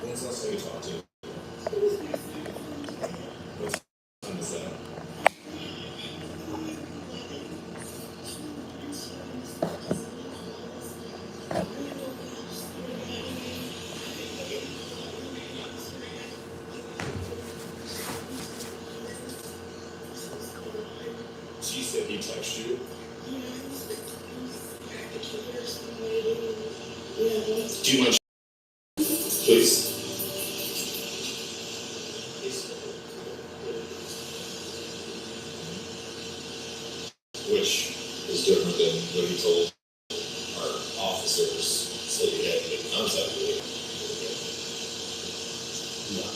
When's the last time you talked to him? What time is that? She said he texted you? Do you mind, please? Which is different than what he told our officers, so he had to make contact with him. Yeah.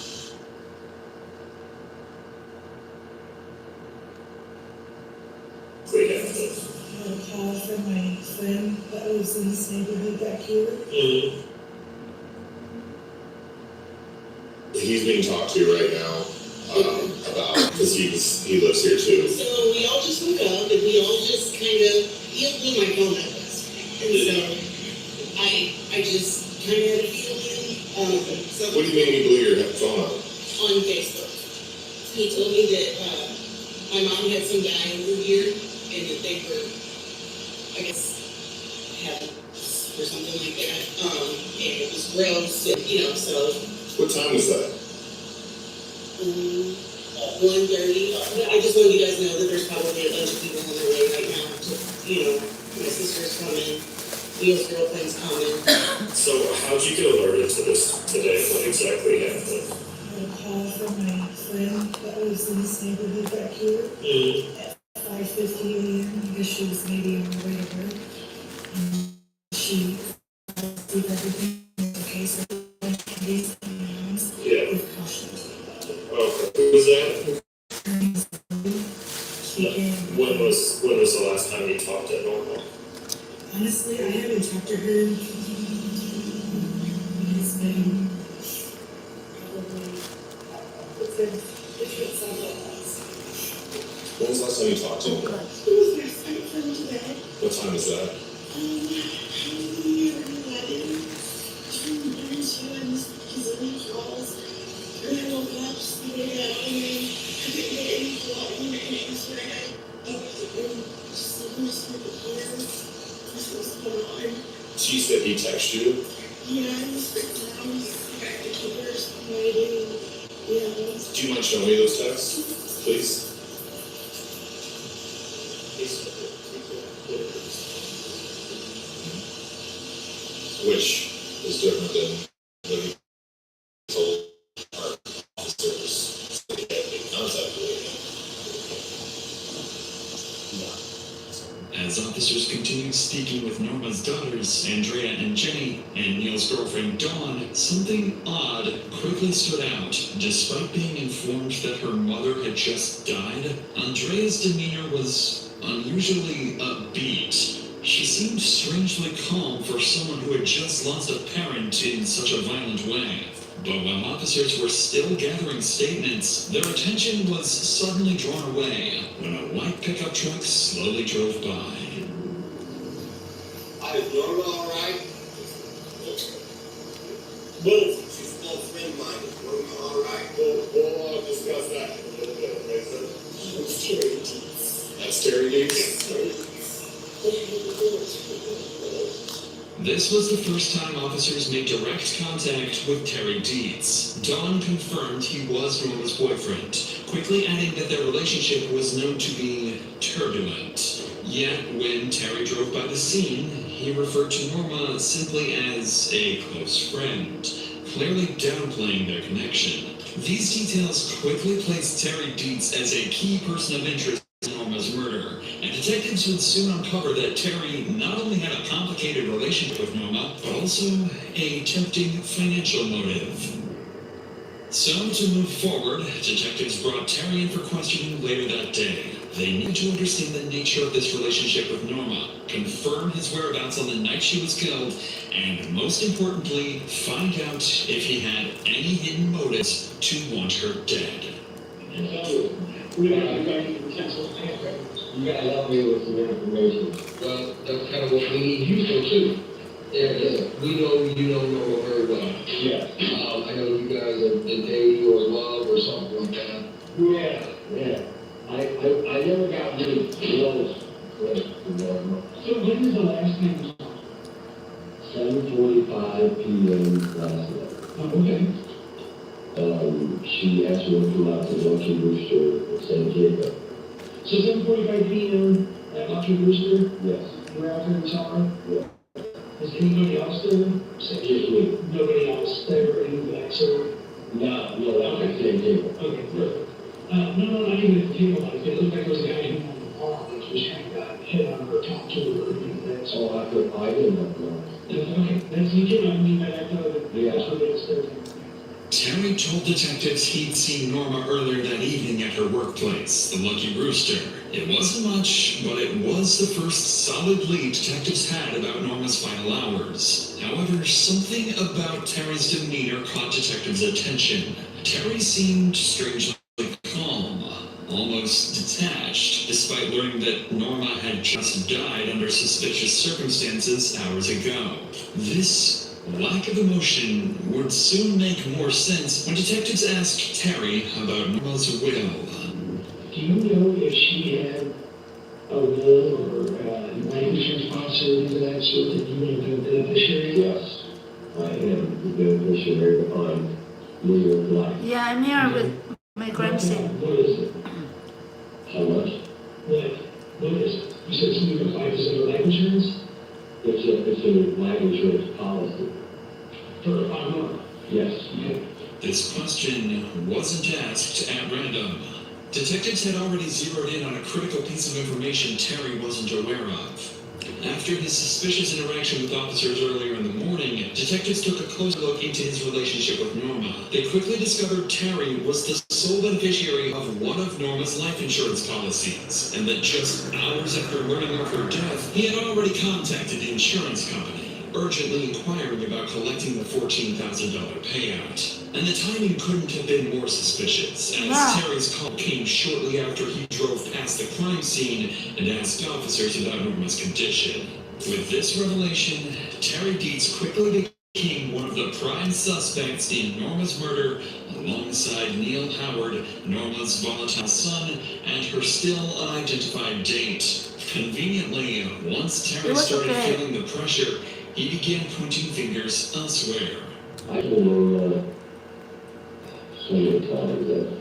Great answer. I had a call from my friend that lives in this neighborhood back here. Mm-hmm. He's being talked to right now about, because he lives here too. So we all just woke up and we all just kind of, he blew my phone up last week. And so I just kind of had a feeling. What do you mean he blew your phone up? On Facebook. He told me that my mom had some guy over here and that they were, I guess, having or something like that. And it was gross, and, so. What time was that? 1:30. I just want you guys to know that there's probably a bunch of people on their way right now. My sister's coming, Neil's girlfriend's coming. So how'd you get alerted to this today? What exactly happened? I had a call from my friend that lives in this neighborhood back here at 5:50 a.m. I guess she was maybe on her way to work. And she asked if everything was okay, so I went to these moms with caution. Okay. Who was that? When was the last time you talked to Norma? Honestly, I haven't talked to her. It's been probably several months. When was the last time you talked to him? It was my friend from today. What time is that? Probably around 11. Between 1 and 2, I missed a zillion calls. And I woke up, speeded out, and then I didn't get any call, and I answered. I had just looking to see the plan. This was going on. She said he texted you? Yeah, I was around. I got the killers waiting. Do you mind showing me those texts, please? Which is different than what he told our officers, so he had to make contact with him. As officers continued speaking with Norma's daughters, Andrea and Jenny, and Neil's girlfriend Dawn, something odd quickly stood out. Despite being informed that her mother had just died, Andrea's demeanor was unusually upbeat. She seemed strangely calm for someone who had just lost a parent in such a violent way. But while officers were still gathering statements, their attention was suddenly drawn away when a white pickup truck slowly drove by. Is Norma all right? Well, she's a close friend of mine. Is Norma all right? We'll discuss that in a little bit, okay, sir? It's Terry Deeds. That's Terry Deeds? This was the first time officers made direct contact with Terry Deeds. Dawn confirmed he was Norma's boyfriend, quickly adding that their relationship was known to be turbulent. Yet, when Terry drove by the scene, he referred to Norma simply as a close friend, clearly downplaying their connection. These details quickly placed Terry Deeds as a key person of interest in Norma's murder, and detectives would soon uncover that Terry not only had a complicated relationship with Norma, but also a tempting financial motive. So, to move forward, detectives brought Terry in for questioning later that day. They needed to understand the nature of this relationship with Norma, confirm his whereabouts on the night she was killed, and most importantly, find out if he had any hidden motives to want her dead. You gotta help me with some information. Well, that's kind of what we need you for, too. We know you know Norma very well. Yeah. I know you guys have been dating or love or something like that. Yeah. I never got really close with Norma. So when was the last time you saw her? 7:45 p.m. last night. Oh, okay. She asked me to come out to Lucky Rooster in San Diego. So 7:45 p.m. at Lucky Rooster, Yes. you were out there and saw her? Yeah. Was anybody else there? Just me. Nobody else there or anybody else there? No, that was San Diego. Okay, perfect. No, not even at the table, like, it looked like there was a guy who on the bar, like, was trying to hit on her, talk to her, or anything like that. So, I didn't know. okay, that's, you came out and I thought Yeah. that's what it was there. Terry told detectives he'd seen Norma earlier that evening at her workplace, the Lucky Rooster. It wasn't much, but it was the first solid lead detectives had about Norma's final hours. However, something about Terry's demeanor caught detectives' attention. Terry seemed strangely calm, almost detached, despite learning that Norma had just died under suspicious circumstances hours ago. This lack of emotion would soon make more sense when detectives asked Terry about Norma's will. Do you know if she had a will or life insurance policy or anything of that sort that you would have been a beneficiary? Yes. I am the beneficiary on New York Life. Yeah, I'm here with my grandson. What is it? How much? What is it? You said New York Life is under life insurance? It's a life insurance policy. For Norma? Yes. Okay. This question wasn't asked at random. Detectives had already zeroed in on a critical piece of information Terry wasn't aware of. After his suspicious interaction with officers earlier in the morning, detectives took a closer look into his relationship with Norma. They quickly discovered Terry was the sole beneficiary of one of Norma's life insurance policies, and that just hours after learning of her death, he had already contacted the insurance company, urgently inquiring about collecting the $14,000 payout. And the timing couldn't have been more suspicious, as Wow. Terry's call came shortly after he drove past the crime scene and asked officers about Norma's condition. With this revelation, Terry Dietz quickly became one of the prime suspects in Norma's murder, alongside Neil Howard, Norma's volatile son, and her still unidentified date. Conveniently, once Terry started feeling the pressure, he began pointing fingers elsewhere. I told Norma so many times that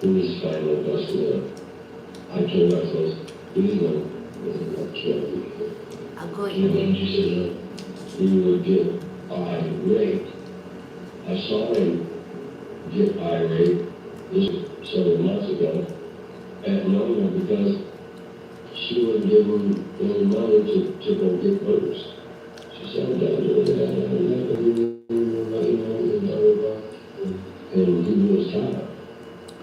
who is final investor. I told myself, please don't kill me. I'll go And in. then she said, you would get irate. I saw him get irate this was several months ago at Norma because she wouldn't give him any money to go get murders. She said, I'm done doing that. I'm not going to and he knew his time.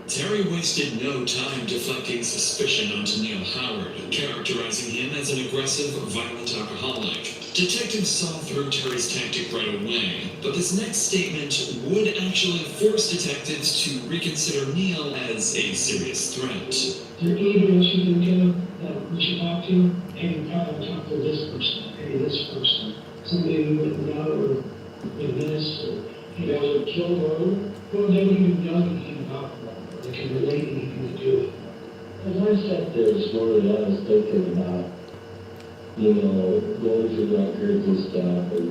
Terry wasted no time deflecting suspicion onto Neil Howard, characterizing him as an aggressive, violent alcoholic. Detectives saw through Terry's tactic right away, but this next statement would actually force detectives to reconsider Neil as a serious threat. Is there anybody else you think of that we should talk to? And probably talk to this person, maybe this person. Somebody we wouldn't know or would miss or you guys would kill her. Well, they wouldn't even know anything about her. They can relate anything to do it. As I sat there this morning, I was thinking about, going through records and stuff, and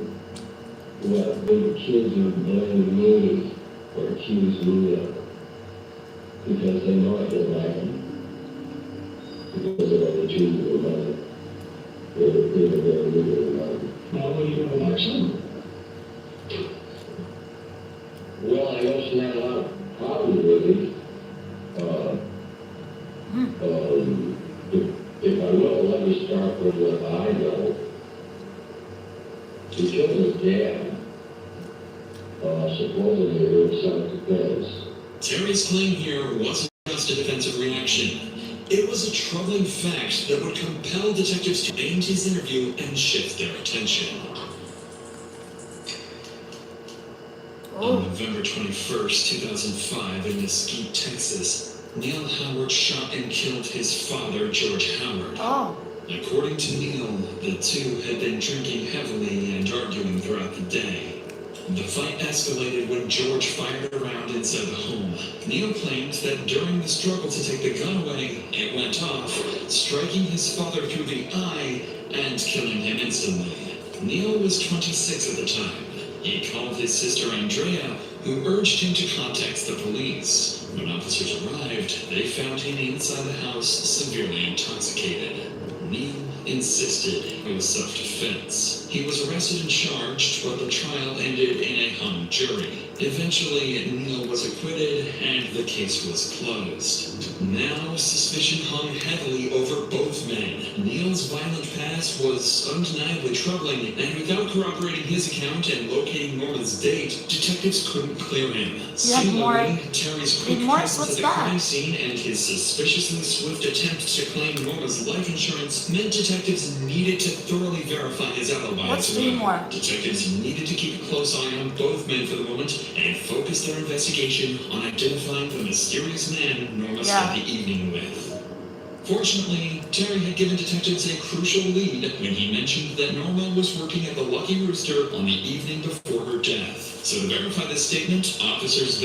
what the kids would blame me or accuse me of, because they know I didn't like them, because of other choosing their money. They were very legal about it. Now, what do you know about son? Well, I know she had a lot of problems with him. If I will, let me start with what I know. He killed his dad, supposedly in self-defense. Terry's claim here wasn't just a defensive reaction. It was a troubling fact that would compel detectives to end his interview and shift their attention. On November 21st, 2005, in Mesquite, Texas, Neil Howard shot and killed his father, George Howard. Oh, According to Neil, the two had been drinking heavily and arguing throughout the day. The fight escalated when George fired a round inside the home. Neil claimed that during the struggle to take the gun away, it went off, striking his father through the eye and killing him instantly. Neil was 26 at the time. He called his sister Andrea, who urged him to contact the police. When officers arrived, they found him inside the house, severely intoxicated. Neil insisted it was self-defense. He was arrested and charged, but the trial ended in a hung jury. Eventually, Neil was acquitted and the case was closed. Now, suspicion hung heavily over both men. Neil's violent past was undeniably troubling, and without corroborating his account and locating Norma's date, detectives couldn't clear him. Similarly, Terry's quick presence at the crime scene and his suspiciously swift attempt to claim Norma's life insurance meant detectives needed to thoroughly verify his alibi as well. Detectives needed to keep a close eye on both men for the moment and focus their investigation on identifying the mysterious man Norma spent the evening with. Fortunately, Terry had given detectives a crucial lead when he mentioned that Norma was working at the Lucky Rooster on the evening before her death. So to verify this statement, officers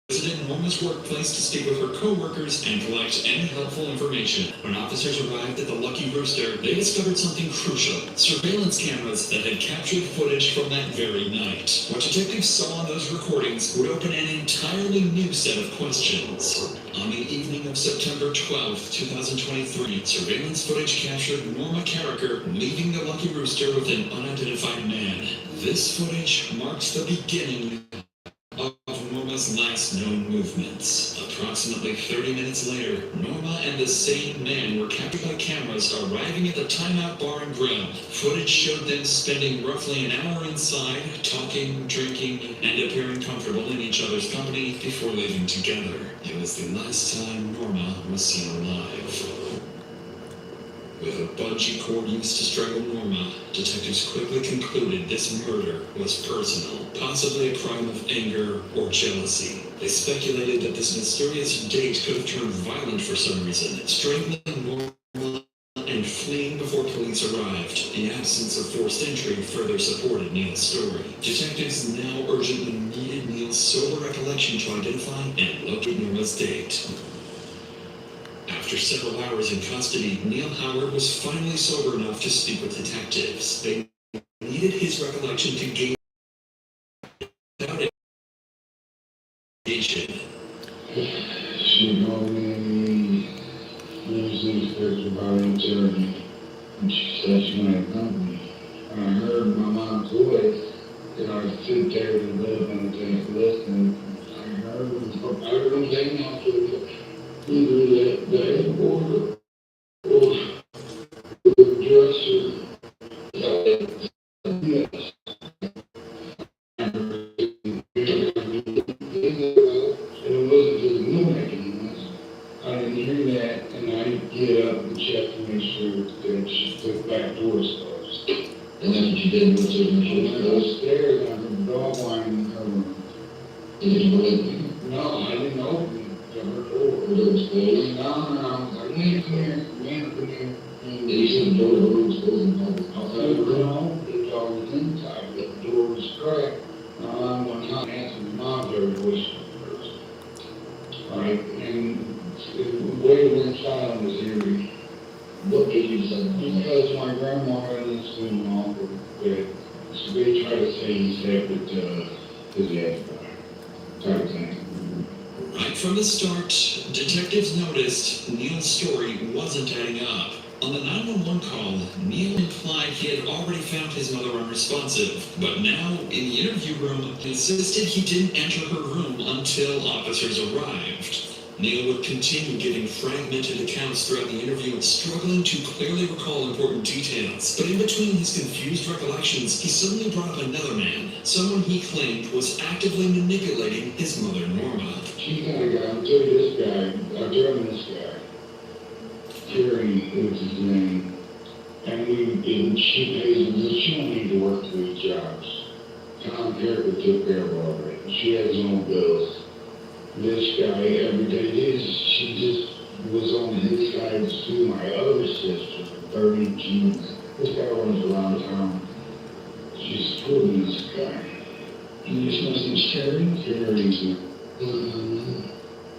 visited Norma's workplace to speak with her co-workers and collect any helpful information. When officers arrived at the Lucky Rooster, they discovered something crucial: surveillance cameras that had captured footage from that very night. What detectives saw on those recordings would open an entirely new set of questions. On the evening of September 12, 2023, surveillance footage captured Norma Carricker leaving the Lucky Rooster with an unidentified man. This footage marks the beginning of Norma's last known movements. Approximately 30 minutes later, Norma and the same man were captured by cameras arriving at the Timeout Bar and Grill. Footage showed them spending roughly an hour inside, talking, drinking, and appearing comfortable in each other's company before leaving together. It was the last time Norma was seen alive. With a bungee cord used to strangle Norma, detectives quickly concluded this murder was personal, possibly a crime of anger or jealousy. They speculated that this mysterious date could have turned violent for some reason, strangling Norma and fleeing before police arrived. The absence of forced entry further supported Neil's story. Detectives now urgently needed Neil's sober recollection to identify and locate Norma's date. After several hours in custody, Neil Howard was finally sober enough to speak with detectives. They needed his recollection to gain identification. She told me these things about Terry, and she said she wanted company. And I heard my mom's voice, and I was sitting there in the bed and I was listening. I heard them saying out to either the headboard or the dresser. Yes. And it wasn't just moving. I didn't hear that, and I get up and check to make sure that the back door is closed. And that's what you did with the machine? I went upstairs and I heard the dog whining in her room. Did you open it? No, I didn't open it. Her door was closed. No, I was like, man, come here, come here. And you said the door was closed. Outside the room, the dog was inside, but the door was cracked. I'm going to answer my mom's voice first. Alright, and the way it went silent was eerie. What did you say? Because my grandma had this thing off of bed. So they try to say he slept with his alibi. Type of thing. Right from the start, detectives noticed Neil's story wasn't adding up. On the 911 call, Neil implied he had already found his mother unresponsive, but now, in the interview room, he insisted he didn't enter her room until officers arrived. Neil would continue giving fragmented accounts throughout the interview, struggling to clearly recall important details. But in between his confused recollections, he suddenly brought up another man, someone he claimed was actively manipulating his mother, Norma. She's got a guy, I'll tell you this guy, I'll tell you this guy. Terry was his name, and she pays, she don't need to work 3 jobs. Tom Carricker took care of all that. She has her own bills. This guy, every day, she just was on his side to my other sister. 30 G's. This guy runs around town. She's a really nice guy. And this person's Terry.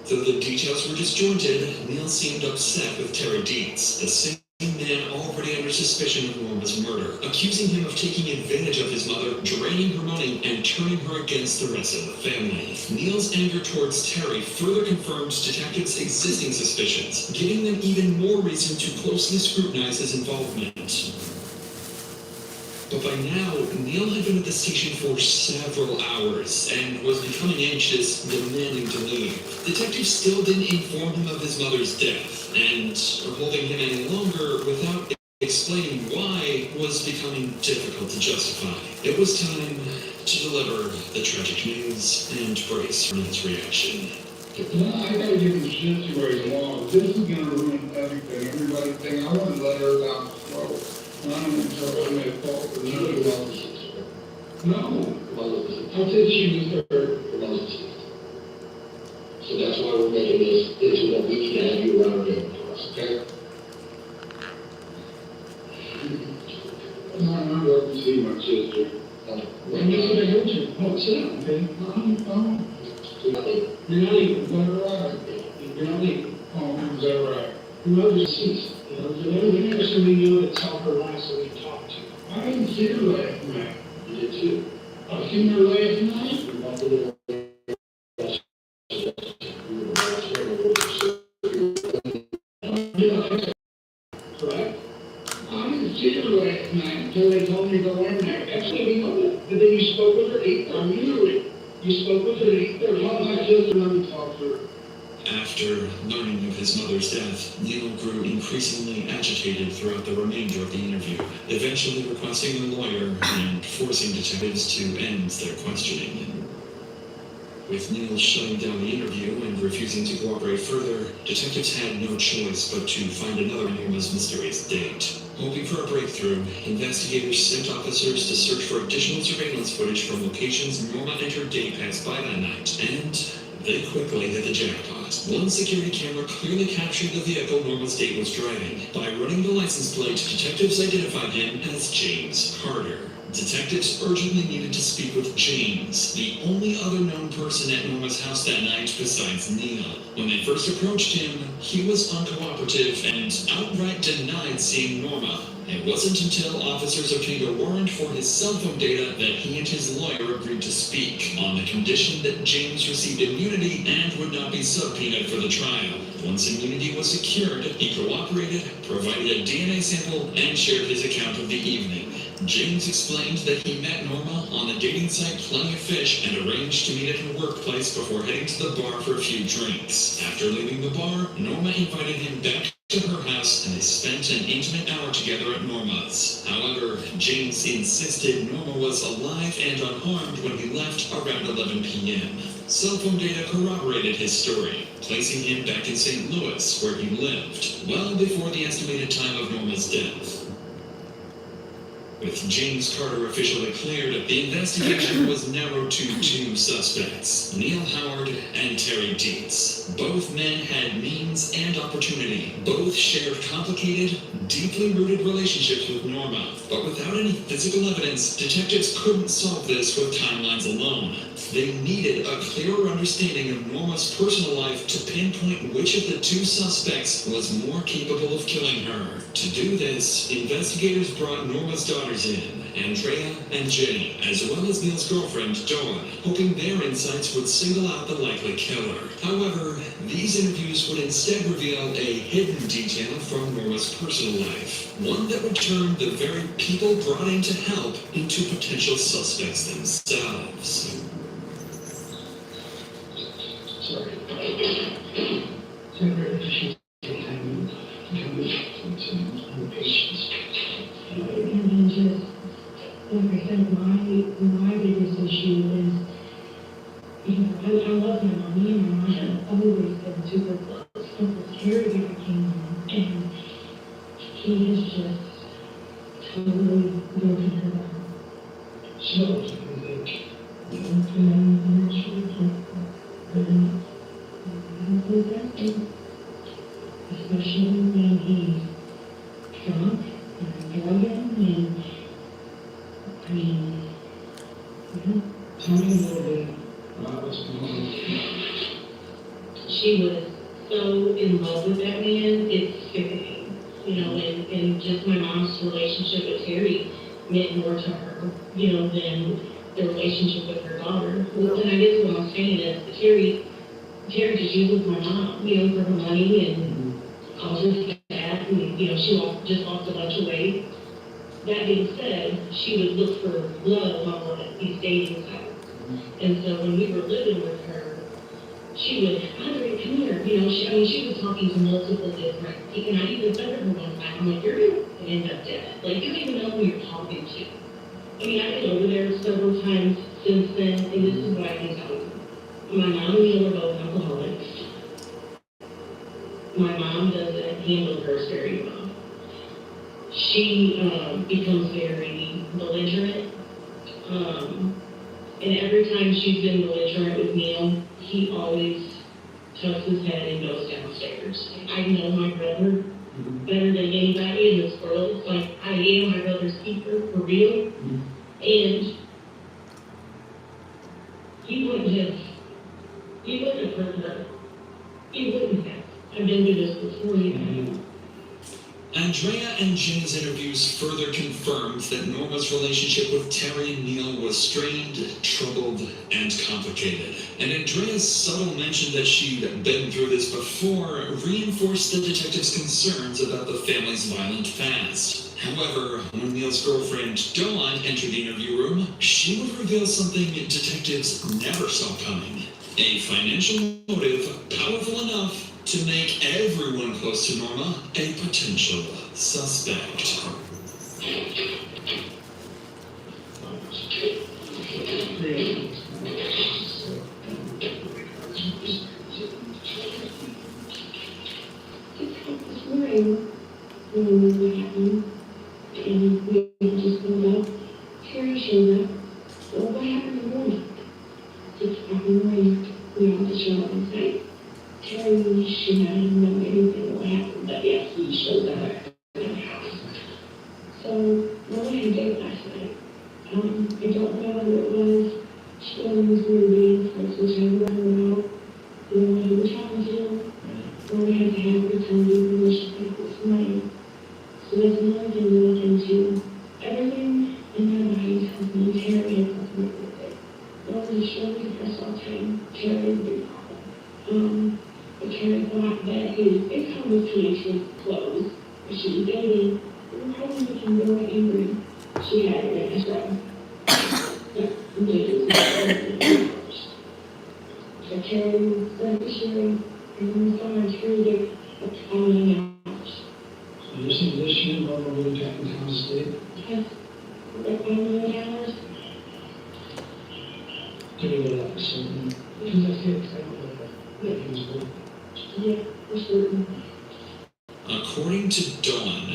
Though the details were disjointed, Neil seemed upset with Terry Dietz, the same man already under suspicion of Norma's murder, accusing him of taking advantage of his mother, draining her money, and turning her against the rest of the family. Neil's anger towards Terry further confirmed detectives' existing suspicions, giving them even more reason to closely scrutinize his involvement. But by now, Neil had been at the station for several hours and was becoming anxious, demanding to leave. Detectives still didn't inform him of his mother's death, and holding him any longer without explaining why was becoming difficult to justify. It was time to deliver the tragic news and brace for Neil's reaction. No, I gotta give him shit to where he's wrong. This is gonna ruin everything. Everybody think I want to let her down the throat. I don't even tell her my fault for no. I said she was her. So that's why we're making this into what we can have you around here for us, okay? I'm not going to see my sister. When you sit down, sit down, okay? You're not leaving. Is that right? You're not leaving. Oh, is that right? Your mother's deceased. You know, we never said we knew that saw her last so we talked to her. I didn't see her last night. You did too. I seen her last night. Correct? I didn't see her last night until they told me to go in there. That's what we know that. But then you spoke with her at 8:30. I knew it. You spoke with her at 8:30. Well, my sister let me talk to her. After learning of his mother's death, Neil grew increasingly agitated throughout the remainder of the interview, eventually requesting a lawyer and forcing detectives to end their questioning. With Neil shutting down the interview and refusing to cooperate further, detectives had no choice but to find another Norma's mysterious date. Hoping for a breakthrough, investigators sent officers to search for additional surveillance footage from locations Norma and her date passed by that night, and they quickly hit the jackpot. One security camera clearly captured the vehicle Norma's date was driving. By running the license plate, detectives identified him as James Carter. Detectives urgently needed to speak with James, the only other known person at Norma's house that night besides Neil. When they first approached him, he was uncooperative and outright denied seeing Norma. It wasn't until officers obtained a warrant for his cell phone data that he and his lawyer agreed to speak, on the condition that James received immunity and would not be subpoenaed for the trial. Once immunity was secured, he cooperated, provided a DNA sample, and shared his account of the evening. James explained that he met Norma on the dating site Plenty of Fish and arranged to meet at her workplace before heading to the bar for a few drinks. After leaving the bar, Norma invited him back to her house and they spent an intimate hour together at Norma's. However, James insisted Norma was alive and unharmed when he left around 11 p.m. Cell phone data corroborated his story, placing him back in St. Louis, where he lived, well before the estimated time of Norma's death. With James Carter officially cleared, the investigation was narrowed to two suspects, Neil Howard and Terry Dietz. Both men had means and opportunity. Both shared complicated, deeply rooted relationships with Norma. But without any physical evidence, detectives couldn't solve this with timelines alone. They needed a clearer understanding of Norma's personal life to pinpoint which of the two suspects was more capable of killing her. To do this, investigators brought Norma's daughters in, Andrea and Jenny, as well as Neil's girlfriend, Dawn, hoping their insights would single out the likely killer. However, these interviews would instead reveal a hidden detail from Norma's personal life, one that would turn the very people brought in to help into potential suspects themselves. Sorry. Senator, she's taking some patience. And then just, like I said, my biggest issue is, you know, I love my mommy, and my mom has always been super close. But this caregiver came on, and he has just totally broken her down. So, I think, And I'm sure especially when he's drunk I mean, tell me a little bit about what's going on. She was so in love with that man, it's sickening. And just my mom's relationship with Terry meant more to her, than the relationship with her daughter. Well, and I guess what I'm saying is Terry just uses my mom, for her money and calls her fat, and, she just lost a bunch of weight. That being said, she would look for love on these dating sites. And so when we were living with her, she would, Andre, come here. She was talking to multiple different people. And I even said to her one time, I'm like, you're going to end up dead. Like, you don't even know who you're talking to. I've been over there several times since then, and this is what I can tell you. My mom and Neil are both alcoholics. My mom doesn't handle hers very well. She becomes very belligerent. And every time she's been belligerent with Neil, he always tucks his head and goes downstairs. I know my brother better than anybody in this world. It's like I am my brother's keeper, for real. And he wouldn't have hurt her. He wouldn't have. I've been through this before, Andrea and Jen's interviews further confirmed that Norma's relationship with Terry and Neil was strained, troubled, and complicated. And Andrea's subtle mention that she'd been through this before reinforced the detective's concerns about the family's violent past. However, when Neil's girlfriend Dawn entered the interview room, she would reveal something detectives never saw coming. A financial motive powerful enough to make everyone close to Norma a potential suspect. This morning, when we were happening, and we had just pulled up, Terry showed up. Well, what happened in the morning? 6 o'clock in the morning, we all just showed up on site. Terry should not even know anything what happened, but yes, he showed up at the house. So, no one had a date last night. I don't know what it was. She wasn't in this movie, so she had to let her know. Who was talking to him. Or we had to have her tell me permission to take this money. So there's another thing to look into. Everything in my mind tells me Terry had something to do with it. It wasn't sure because I saw Terry was a big problem. But Terry thought that his income was coming to his close. But she was dating. It was probably making more angry. She had it as well. So Terry was beneficiary, and we saw Terry get $1 million. So you're saying this year, Norma really got in town state? Yes, $1 million. Give me that, so, because I think I don't know that he was good. Yeah, for certain. According to Dawn,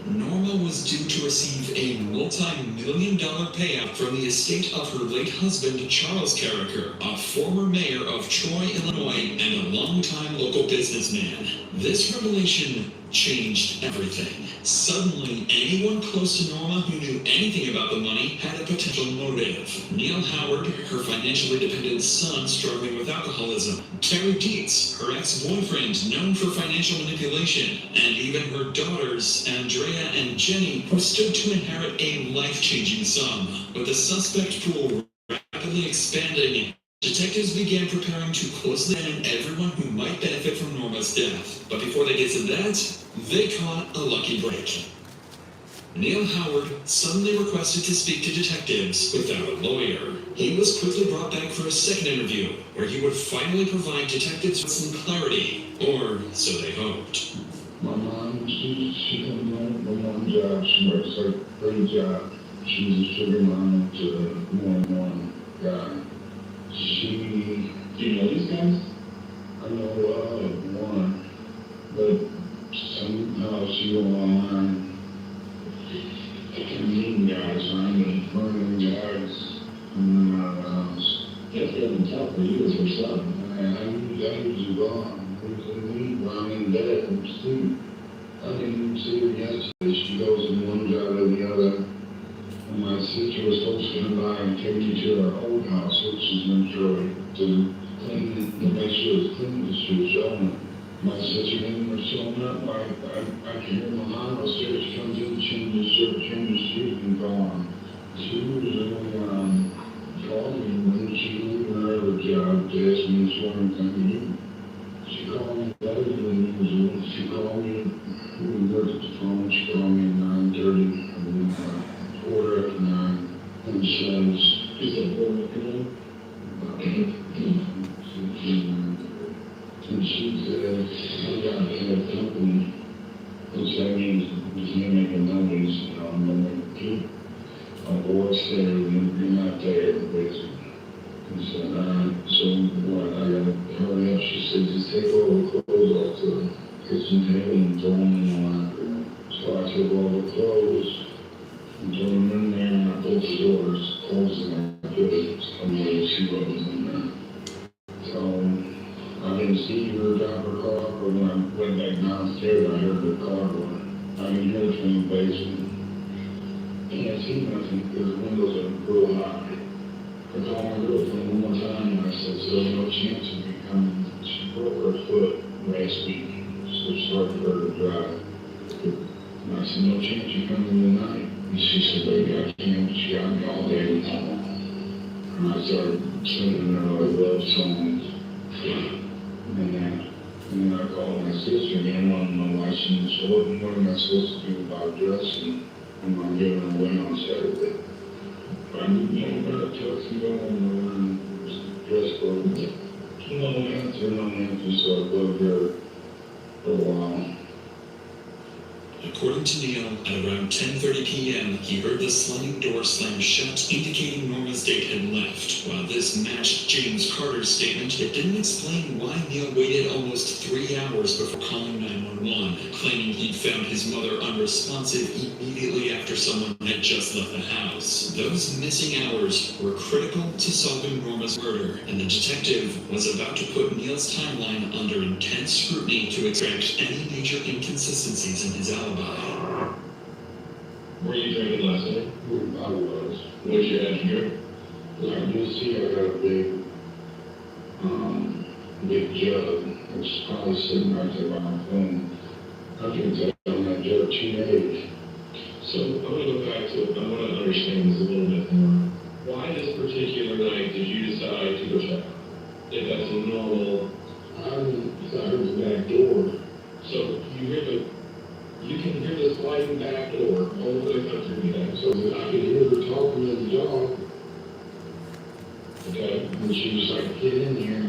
Norma was due to receive a multi-million-dollar payout from the estate of her late husband, Charles Carricker, a former mayor of Troy, Illinois, and a longtime local businessman. This revelation changed everything. Suddenly, anyone close to Norma who knew anything about the money had a potential motive. Neil Howard, her financially dependent son struggling with alcoholism, Terry Dietz, her ex-boyfriend known for financial manipulation, and even her daughters, Andrea and Jenny, who stood to inherit a life-changing sum. With the suspect pool rapidly expanding, detectives began preparing to closely examine everyone who might benefit from Norma's death. But before they get to that, they caught a lucky break. Neil Howard suddenly requested to speak to detectives without a lawyer. He was quickly brought back for a second interview, where he would finally provide detectives with some clarity, or so they hoped. My mom, she couldn't do my mom's job. She works a great job. She was a sugar mama to one guy. Do you know these guys? I know one, but somehow she went online and meeting guys, trying to learn guys in my house. Yes, they haven't talked for years or something. I knew that was gone. We couldn't meet while I'm in bed and sleep. I didn't even see her yesterday. She goes from one job to the other. And my sister was supposed to come by and take me to our old house, which is in Detroit, to clean it, to make sure it's clean, as she was showing it. My sister didn't was showing up. I can hear my mom upstairs. She comes in, changes shirt, changes shoes, and gone. She was really called me when she was leaving her other job to ask me if she wanted to come in. She called me later when she called me. We worked at the phone. She called me at 9:30. I believe, quarter after 9. And she says, "Is that what you're and she said, "I got to have company," which that means there's no making noise, you know, I'm going to keep my voice there, and you're not there, basically. And said, so what, I got to hurry up. She said, "Just take all the clothes off the kitchen table and throw them in the locker room." So I took all the clothes and threw them in there, and I pulled the doors, closed them, and I put it, she wasn't in there. So I didn't see her drop her car, but when I went back downstairs, I heard the car door. I can hear it from the basement. Can't see nothing because the windows are real high. I called my girlfriend one more time and I said, "So there's no chance of me coming." She broke her foot last week, so it's hard for her to drive. And I said, "No chance you coming tonight." And she said, "Baby, I can't." She got me all day long. And I started singing her love songs. And then I called my sister again, wanted to know why she didn't show up, and what am I supposed to do about dressing when I'm giving her away on Saturday. I knew about tuxedo and dress clothes. No answer, so I loved her for a while. According to Neil, at around 10:30 p.m., he heard the sliding door slam shut, indicating Norma's date had left. While this matched James Carter's statement, it didn't explain why Neil waited almost 3 hours before calling 911, claiming he'd found his mother unresponsive immediately after someone had just left the house. Those missing hours were critical to solving Norma's murder, and the detective was about to put Neil's timeline under intense scrutiny to extract any major inconsistencies in his alibi. Were you drinking last night? I was. What'd you have here? Like you see, I got a big jug. It's probably sitting right there by my phone. I can tell that jug teenage. So I'm going to go back to it. I want to understand this a little bit more. Why this particular night did you decide to go check out? If that's a normal... I heard the back door. So you can hear the sliding back door all the way up to the back. So I could hear her talking to the dog. Okay. And she was like, "Get in here."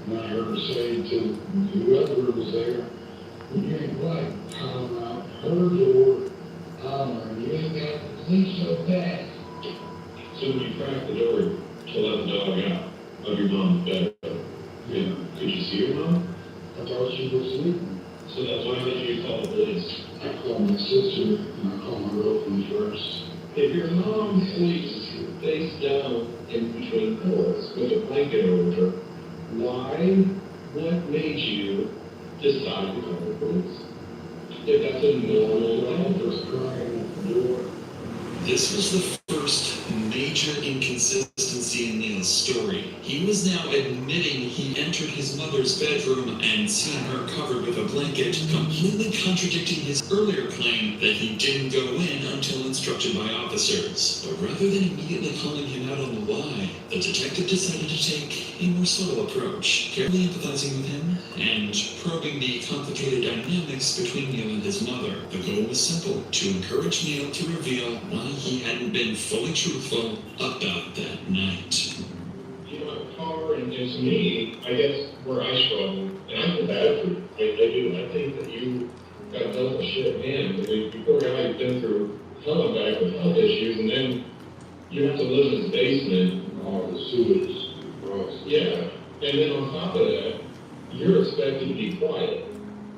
And I heard her say to whoever was there, "You ain't what? Holler out her door. You ain't got to think so bad." So when you cracked the door to let the dog out of your mom's bed, yeah, could you see your mom? I thought she was sleeping. So that's why did you call the police? I called my sister and I called my girlfriend first. If your mom sleeps face down in between pillows with a blanket over her, what made you decide to call the police? If that's a normal thing, just crying at the door. This was the first major inconsistency in Neil's story. He was now admitting he entered his mother's bedroom and seen her covered with a blanket, completely contradicting his earlier claim that he didn't go in until instructed by officers. But rather than immediately calling him out on the lie, the detective decided to take a more subtle approach, carefully empathizing with him and probing the complicated dynamics between Neil and his mother. The goal was simple: to encourage Neil to reveal why he hadn't been fully truthful about that night. You know, car and to me, I guess where I struggle, and I feel bad for you. I do. I think that you got a double shit hand. I mean, you poor guy's been through hell and back with health issues, and then you have to live in his basement. All the sewage. Yeah. And then on top of that, you're expected to be quiet.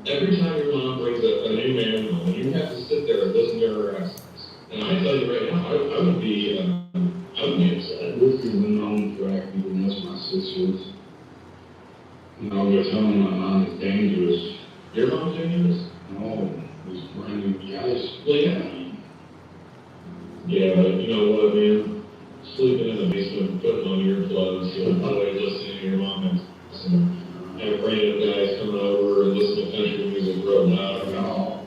Every time your mom brings a new man home, you have to sit there and listen to her accents. And I tell you right now, I would be upset. This is a known fact, even that's my sister's. You know, they're telling my mom is dangerous. Your mom's dangerous? No, this brand new guys. Well, yeah. Yeah, but you know what, man? Sleeping in the basement, putting on earplugs, probably listening to your mom and have random guys coming over and listen to country music real loud. No.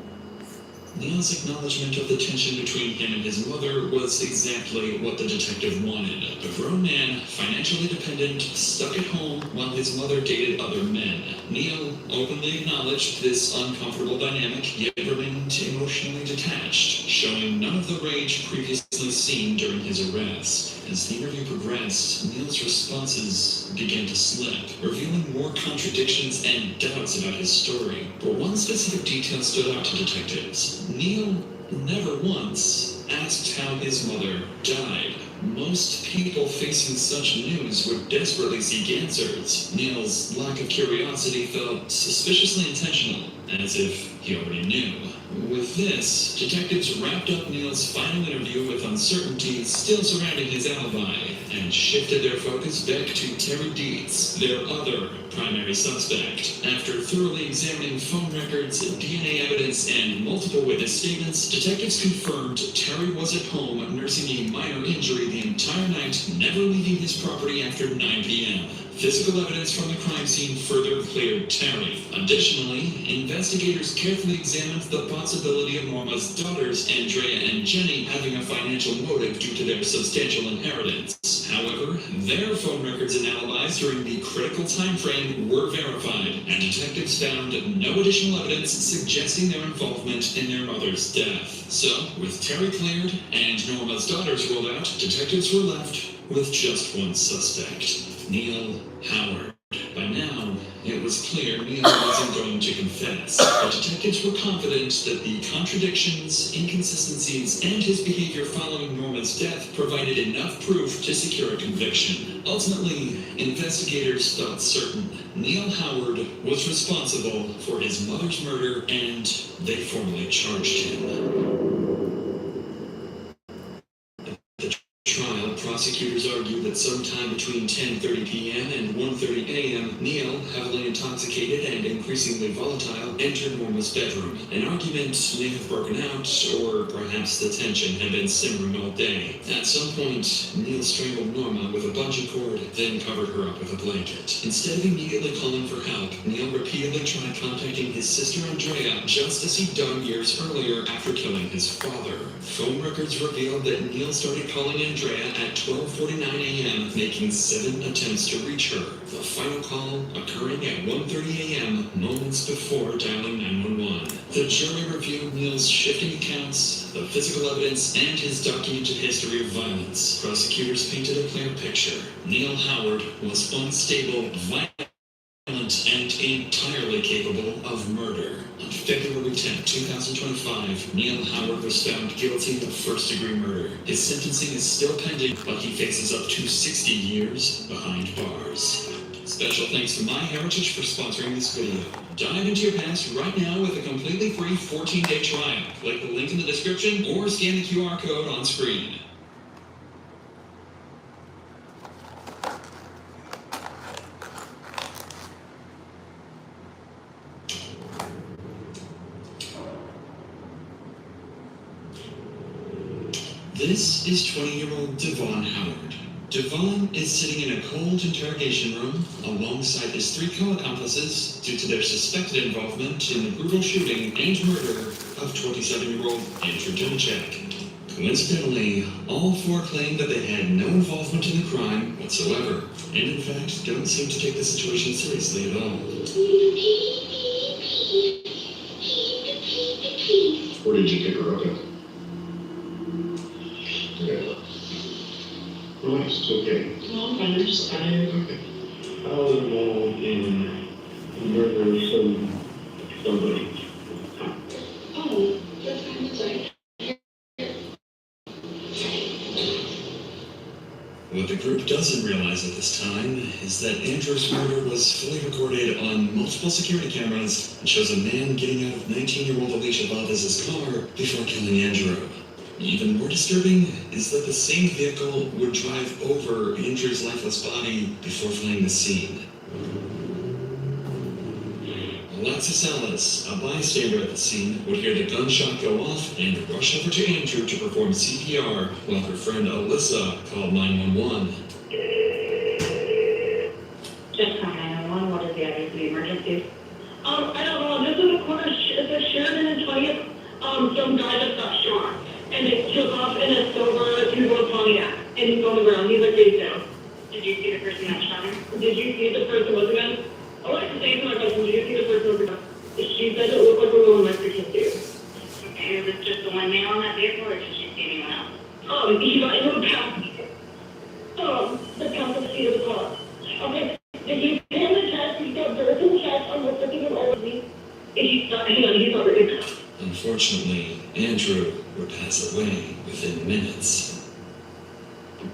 Neil's acknowledgement of the tension between him and his mother was exactly what the detective wanted. A grown man, financially dependent, stuck at home while his mother dated other men. Neil openly acknowledged this uncomfortable dynamic, yet remained emotionally detached, showing none of the rage previously seen during his arrest. As the interview progressed, Neil's responses began to slip, revealing more contradictions and doubts about his story. But one specific detail stood out to detectives. Neil never once asked how his mother died. Most people facing such news would desperately seek answers. Neil's lack of curiosity felt suspiciously intentional, as if he already knew. With this, detectives wrapped up Neil's final interview with uncertainty still surrounding his alibi, and shifted their focus back to Terry Dietz, their other primary suspect. After thoroughly examining phone records, DNA evidence, and multiple witness statements, detectives confirmed Terry was at home nursing a minor injury the entire night, never leaving his property after 9 p.m. Physical evidence from the crime scene further cleared Terry. Additionally, investigators carefully examined the possibility of Norma's daughters, Andrea and Jenny, having a financial motive due to their substantial inheritance. However, their phone records and alibis during the critical time frame were verified, and detectives found no additional evidence suggesting their involvement in their mother's death. So, with Terry cleared and Norma's daughters ruled out, detectives were left with just one suspect. Neil Howard. By now, it was clear Neil wasn't going to confess, but detectives were confident that the contradictions, inconsistencies, and his behavior following Norma's death provided enough proof to secure a conviction. Ultimately, investigators felt certain Neil Howard was responsible for his mother's murder, and they formally charged him. Trial, prosecutors argued that sometime between 10:30 p.m. and 1:30 a.m., Neil, heavily intoxicated and increasingly volatile, entered Norma's bedroom. An argument may have broken out, or perhaps the tension had been simmering all day. At some point, Neil strangled Norma with a bungee cord, then covered her up with a blanket. Instead of immediately calling for help, Neil repeatedly tried contacting his sister Andrea, just as he'd done years earlier after killing his father. Phone records revealed that Neil started calling Andrea at 12:49 a.m., making 7 attempts to reach her. The final call occurring at 1:30 a.m., moments before dialing 911. The jury reviewed Neil's shifting accounts, the physical evidence, and his documented history of violence. Prosecutors painted a clear picture. Neil Howard was unstable, violent, and entirely capable of murder. On February 10, 2025, Neil Howard was found guilty of first-degree murder. His sentencing is still pending, but he faces up to 60 years behind bars. Special thanks to MyHeritage for sponsoring this video. Dive into your past right now with a completely free 14-day trial. Click the link in the description or scan the QR code on screen. This is 20-year-old Devon Howard. Devon is sitting in a cold interrogation room alongside his 3 co-accomplices due to their suspected involvement in the brutal shooting and murder of 27-year-old Andrew Dunchak. Coincidentally, all 4 claim that they had no involvement in the crime whatsoever, and in fact don't seem to take the situation seriously at all. Where did you pick her up at? Relax, it's okay. No, I'm fine, I'm just tired. Okay. I was involved in the murder of somebody. Oh, that's fine, that's right. What the group doesn't realize at this time is that Andrew's murder was fully recorded on multiple security cameras and shows a man getting out of 19-year-old Alicia Valdez's car before killing Andrew. Even more disturbing is that the same vehicle would drive over Andrew's lifeless body before fleeing the scene. Alexis Ellis, a bystander at the scene, would hear the gunshot go off and rush over to Andrew to perform CPR while her friend Alyssa called 911. Just call 911, what is the address of the emergency? I don't know, this is a corner, it's a Sheridan and 20th, some guy just got shot, and they took off in a silver two-door Pontiac, and he's on the ground, he's like face down. Did you see the person that shot him? Did you see the person with the gun? I like to say to my cousin, did you see the person with the gun? She said it looked like a little Mexican too. Okay, was it just the one male on that vehicle, or did you see anyone else? He got into the passenger seat of the car. Okay, did you pin the chest? He's got birds in the chest, I'm looking at all of these. He's not ready. Unfortunately, Andrew would pass away within minutes.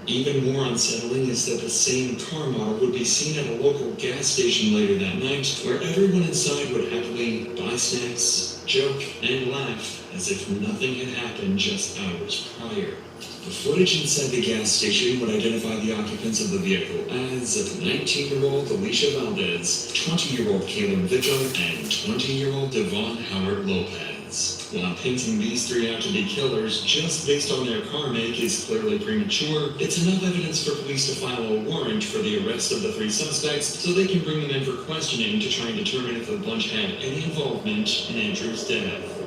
Even more unsettling is that the same car model would be seen at a local gas station later that night, where everyone inside would happily buy snacks, joke, and laugh as if nothing had happened just hours prior. The footage inside the gas station would identify the occupants of the vehicle as 19-year-old Alicia Valdez, 20-year-old Caleb Vigil, and 20-year-old Devon Howard Lopez. While painting these three out to be killers just based on their car make is clearly premature, it's enough evidence for police to file a warrant for the arrest of the three suspects so they can bring them in for questioning to try and determine if the bunch had any involvement in Andrew's death.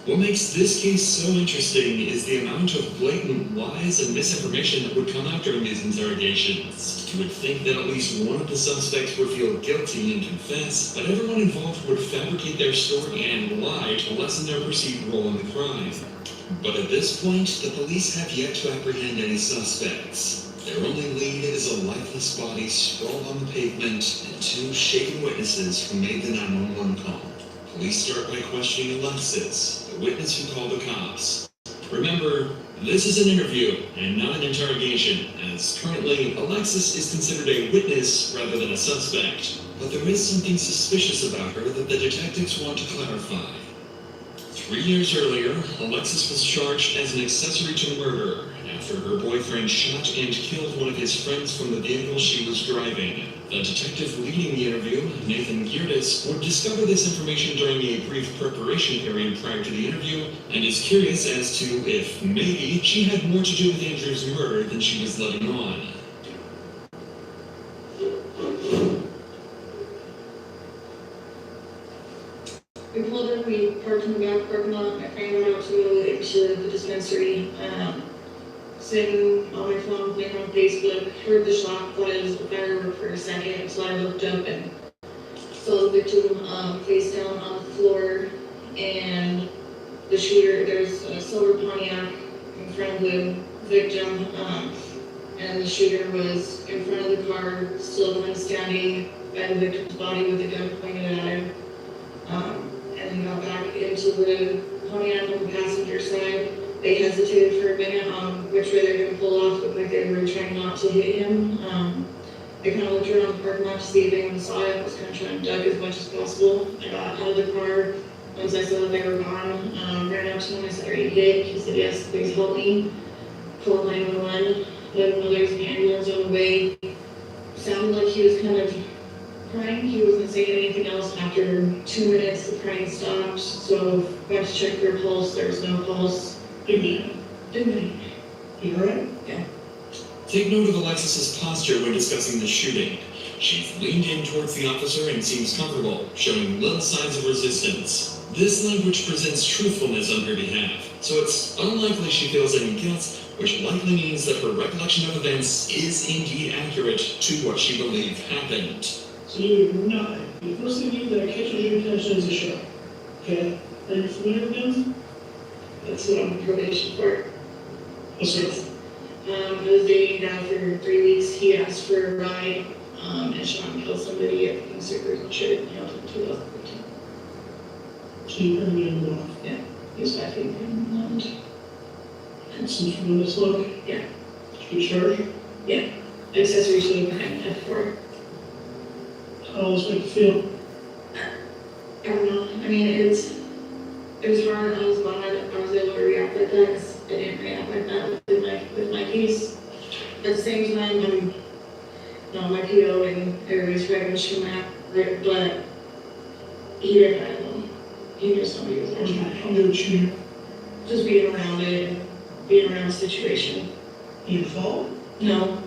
What makes this case so interesting is the amount of blatant lies and misinformation that would come out during these interrogations. You would think that at least one of the suspects would feel guilty and confess, but everyone involved would fabricate their story and lie to lessen their perceived role in the crime. But at this point, the police have yet to apprehend any suspects. Their only lead is a lifeless body sprawled on the pavement and two shaken witnesses who made the 911 call. Police start by questioning Alexis, the witness who called the cops. Remember, this is an interview and not an interrogation, as currently Alexis is considered a witness rather than a suspect. But there is something suspicious about her that the detectives want to clarify. 3 years earlier, Alexis was charged as an accessory to murder after her boyfriend shot and killed one of his friends from the vehicle she was driving. The detective leading the interview, Nathan Geerdes, would discover this information during a brief preparation period prior to the interview and is curious as to if maybe she had more to do with Andrew's murder than she was letting on. We pulled up, we parked in the back parking lot, my friend went out to go into the dispensary, sitting on my phone, playing on Facebook, heard the shot, thought it was a firework for a second, so I looked up and saw the victim face down on the floor, and the shooter, there's a silver Pontiac in front of the victim, and the shooter was in front of the car, still standing by the victim's body with a gun pointed at him. And he got back into the Pontiac on the passenger side. They hesitated for a minute on which way they were going to pull off, but like they were trying not to hit him. I kind of looked around the parking lot to see if anyone saw it. I was kind of trying to duck as much as possible. I got out of the car. Once I saw that they were gone, ran up to him. I said, "Are you hit?" He said, "Yes, please help me." Called 911. Let him know there's an ambulance on the way. Sounded like he was kind of crying. He wasn't saying anything else. After 2 minutes, the crying stopped. So went to check their pulse. There was no pulse. Didn't You all right? Yeah. Take note of Alexis's posture when discussing the shooting. She's leaned in towards the officer and seems comfortable, showing little signs of resistance. This language presents truthfulness on her behalf, so it's unlikely she feels any guilt, which likely means that her recollection of events is indeed accurate to what she believed happened. So you're not. The first thing you do that catches your attention is a shot. Okay? Are you familiar with guns? That's what I'm on probation for. What's that? I was dating a guy for 3 weeks. He asked for a ride and shot and killed somebody at the Circus and Sheridan in 2015. So you heard me in the off. Yeah, he was 5 feet and Some tremendous look. yeah, Good charge. yeah. Accessory to the crime F4. How does it make you feel? I don't know. I mean, it was hard. I was glad I was able to react like that. 'Cause I didn't react like that with my case. At the same time, my PO and everybody's very much from that, but either kind of them. Either somebody was there trying to help. No cheating. Just being around it, being around the situation. You fall? No.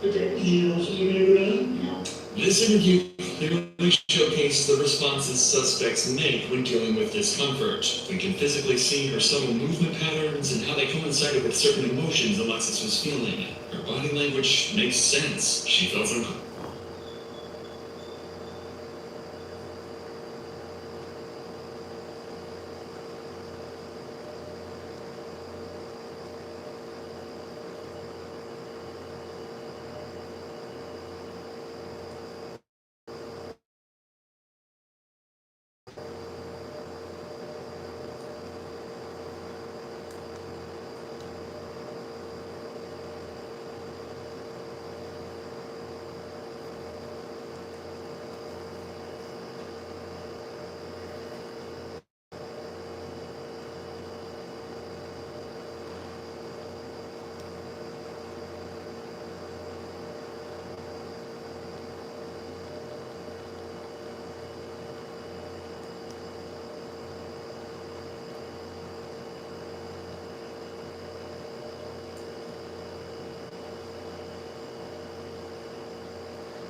But there, You also gonna go down? no. This interview clearly showcases the responses suspects make when dealing with discomfort. We can physically see her subtle movement patterns and how they coincided with certain emotions Alexis was feeling. Her body language makes sense. She felt uncomfortable.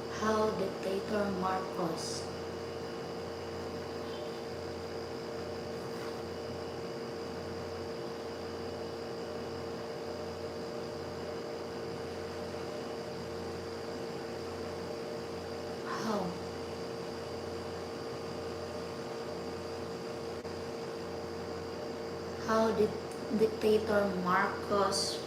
How dictator Marcos. How? How did dictator Marcos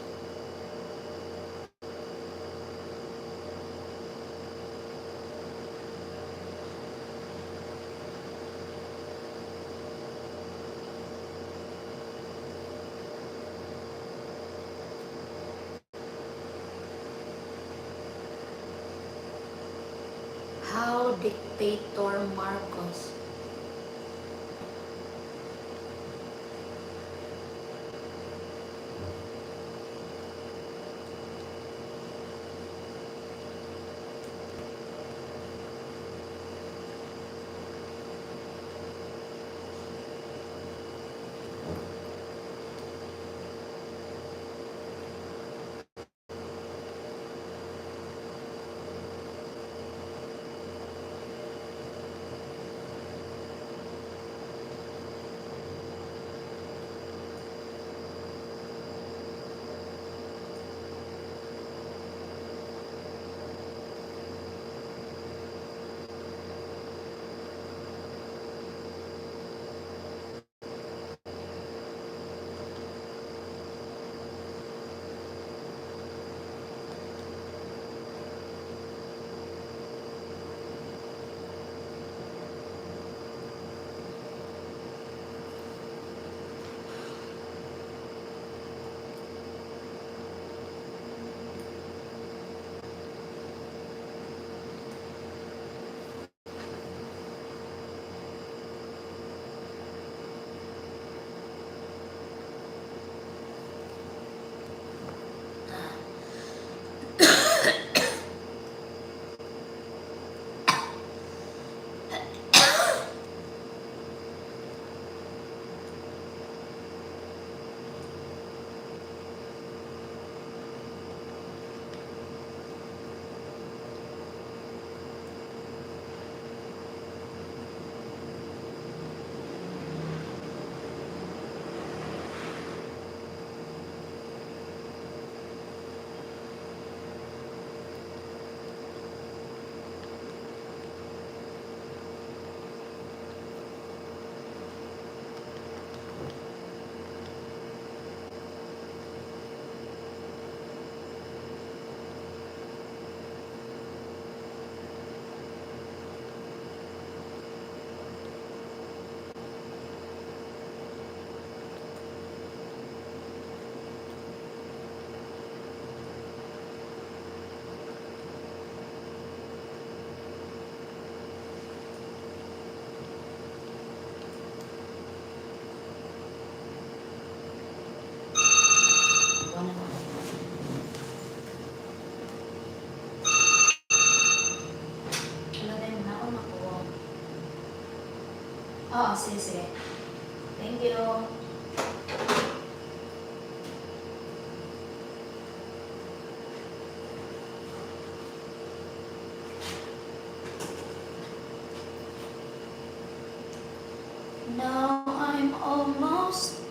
How dictator Marcos? Oo, sige, sige. Thank you. Now I'm almost